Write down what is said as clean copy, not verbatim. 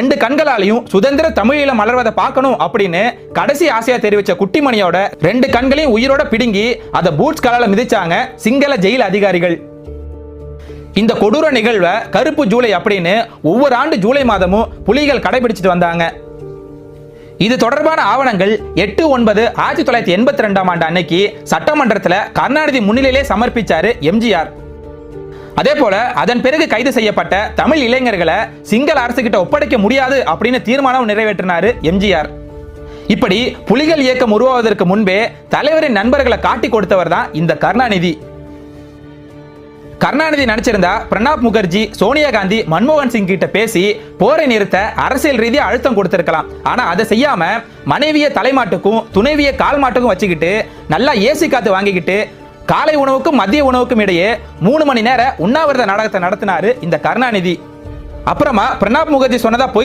2 கண்களாலையும் சுதந்திர தமிழீழம் மலர்வதை பார்க்கணும் அப்படின்னு கடைசி ஆசையா தெரிவிச்ச குட்டிமணியோட 2 கண்களையும் உயிரோட பிடுங்கி அதை பூட்ஸ் காலால மிதிச்சாங்க சிங்கள ஜெயில் அதிகாரிகள். இந்த கொடூர நிகழ்வை கருப்பு ஜூலை அப்படின்னு ஒவ்வொரு ஆண்டு ஜூலை மாதமும் புலிகள் கடைபிடிச்சிட்டு வந்தாங்க. இது தொடர்பான ஆவணங்கள் 8/9/1982 ஆண்டு அன்னைக்கு சட்டமன்றத்தில் கருணாநிதி முன்னிலையிலே சமர்ப்பிச்சாரு எம்ஜிஆர். அதே போல அதன் பிறகு கைது செய்யப்பட்ட தமிழ் இளைஞர்களை சிங்கள அரசு கிட்ட ஒப்படைக்க முடியாது அப்படின்னு தீர்மானம் நிறைவேற்றினாரு எம்ஜிஆர். இப்படி புலிகள் இயக்கம் உருவாவதற்கு முன்பே தலைவரின் நண்பர்களை காட்டி கொடுத்தவர் தான் இந்த கருணாநிதி. கருணாநிதி நினைச்சிருந்தா பிரணாப் முகர்ஜி, சோனியா காந்தி, மன்மோகன் சிங் கிட்ட பேசி போரை நிறுத்த அரசியல் ரீதியா அழுத்தம் கொடுத்திருக்கலாம். ஆனா அதை செய்யாம மனைவிய தலைமாட்டுக்கும் துணைவிய கால் மாட்டுக்கும் வச்சுக்கிட்டு நல்லா ஏசி காத்து வாங்கிக்கிட்டு காலை உணவுக்கும் மதிய உணவுக்கும் இடையே 3 மணி நேர உண்ணாவிரத நாடகத்தை நடத்தினாரு இந்த கருணாநிதி. அப்புறமா பிரணாப் முகர்ஜி சொன்னதா போய்